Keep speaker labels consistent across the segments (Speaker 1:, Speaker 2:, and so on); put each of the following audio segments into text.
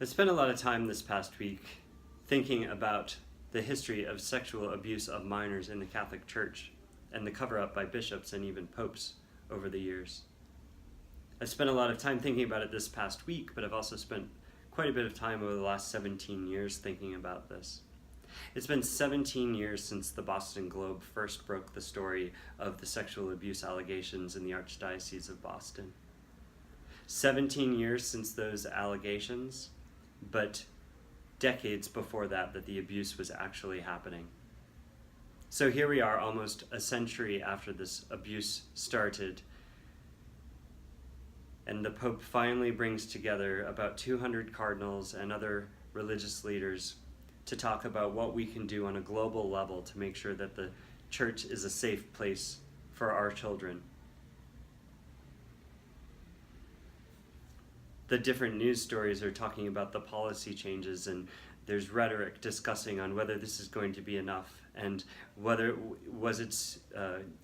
Speaker 1: I spent a lot of time this past week thinking about the history of sexual abuse of minors in the Catholic Church and the cover-up by bishops and even popes over the years. I spent a lot of time thinking about it this past week, but I've also spent quite a bit of time over the last 17 years thinking about this. It's been 17 years since the Boston Globe first broke the story of the sexual abuse allegations in the Archdiocese of Boston. 17 years since those allegations, but decades before that the abuse was actually happening. So here we are, almost a century after this abuse started, and the Pope finally brings together about 200 cardinals and other religious leaders to talk about what we can do on a global level to make sure that the church is a safe place for our children. The different news stories are talking about the policy changes, and there's rhetoric discussing on whether this is going to be enough, and whether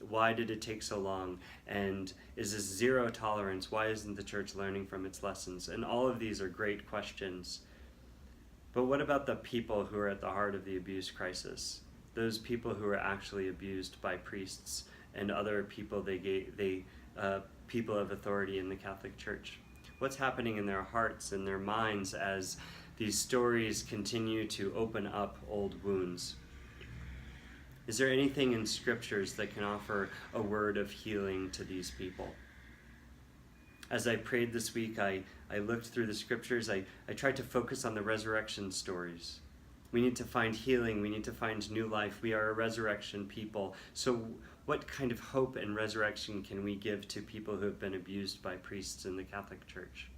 Speaker 1: why did it take so long, and is this zero tolerance? Why isn't the church learning from its lessons? And all of these are great questions. But what about the people who are at the heart of the abuse crisis? Those people who are actually abused by priests and other people people of authority in the Catholic Church. What's happening in their hearts and their minds as these stories continue to open up old wounds? Is there anything in scriptures that can offer a word of healing to these people? As I prayed this week, I looked through the scriptures. I tried to focus on the resurrection stories. We need to find healing. We need to find new life. We are a resurrection people. So what kind of hope and resurrection can we give to people who have been abused by priests in the Catholic Church?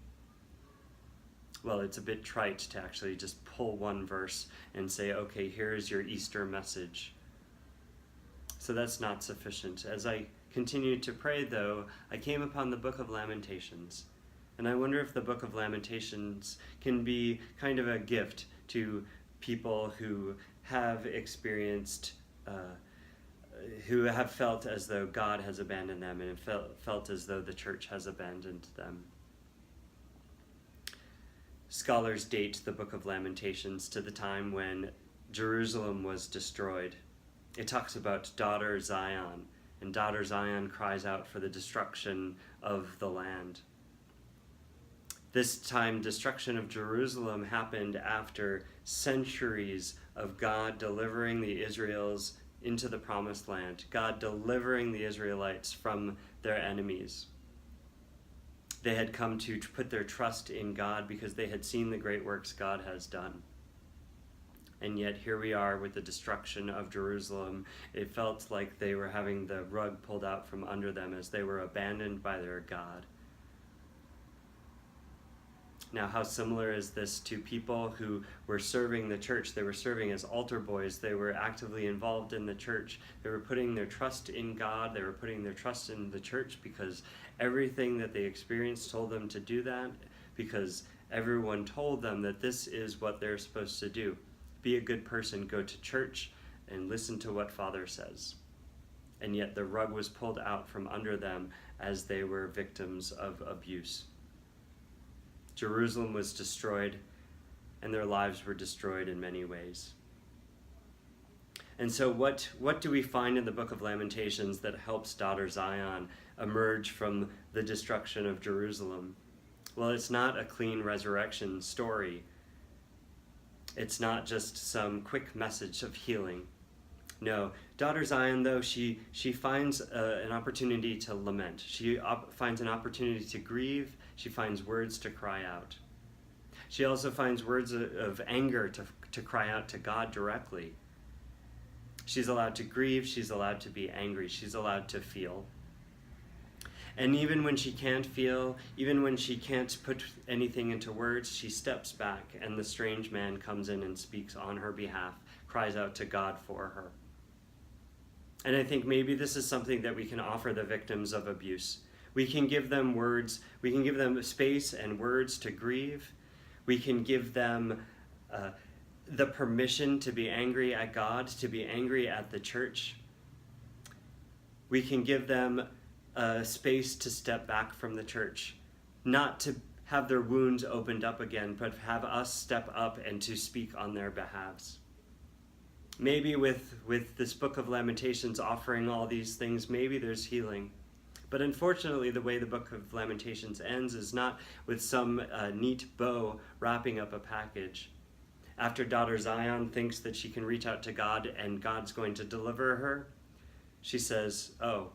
Speaker 1: Well, it's a bit trite to actually just pull one verse and say, okay, here is your Easter message. So that's not sufficient. As I continued to pray, though, I came upon the book of Lamentations. And I wonder if the book of Lamentations can be kind of a gift to people who have experienced who have felt as though God has abandoned them and felt as though the church has abandoned them. Scholars date the book of Lamentations to the time when Jerusalem was destroyed. It talks about daughter Zion, and daughter Zion cries out for the destruction of the land. This time, destruction of Jerusalem happened after centuries of God delivering the Israelites into the promised land, God delivering the Israelites from their enemies. They had come to put their trust in God because they had seen the great works God has done. And yet here we are with the destruction of Jerusalem. It felt like they were having the rug pulled out from under them as they were abandoned by their God. Now, how similar is this to people who were serving the church? They were serving as altar boys. They were actively involved in the church. They were putting their trust in God. They were putting their trust in the church because everything that they experienced told them to do that, because everyone told them that this is what they're supposed to do. Be a good person, go to church, and listen to what Father says. And yet the rug was pulled out from under them as they were victims of abuse. Jerusalem was destroyed, and their lives were destroyed in many ways. And so what do we find in the book of Lamentations that helps daughter Zion emerge from the destruction of Jerusalem? Well, it's not a clean resurrection story. It's not just some quick message of healing. No, daughter Zion, though, she finds an opportunity to lament. She finds an opportunity to grieve. She finds words to cry out. She also finds words of anger to cry out to God directly. She's allowed to grieve. She's allowed to be angry. She's allowed to feel. And even when she can't feel, even when she can't put anything into words, she steps back, and the strange man comes in and speaks on her behalf, cries out to God for her. And I think maybe this is something that we can offer the victims of abuse. We can give them words, we can give them space and words to grieve. We can give them the permission to be angry at God, to be angry at the church. We can give them space to step back from the church, not to have their wounds opened up again, but have us step up and to speak on their behalves. Maybe with this book of Lamentations offering all these things, maybe there's healing. But unfortunately, the way the book of Lamentations ends is not with some neat bow wrapping up a package. After daughter Zion thinks that she can reach out to God and God's going to deliver her, she says, oh,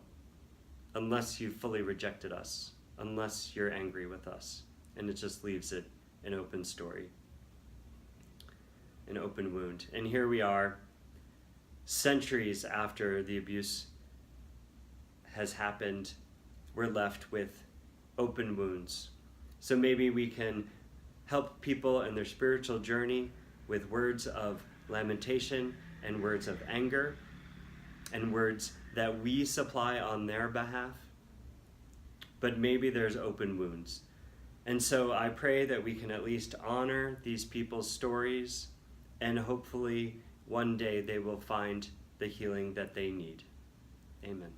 Speaker 1: unless you've fully rejected us, unless you're angry with us. And it just leaves it an open story, an open wound. And here we are, centuries after the abuse has happened, we're left with open wounds. So maybe we can help people in their spiritual journey with words of lamentation and words of anger and words that we supply on their behalf. But maybe there's open wounds. And so I pray that we can at least honor these people's stories, and hopefully one day they will find the healing that they need. Amen.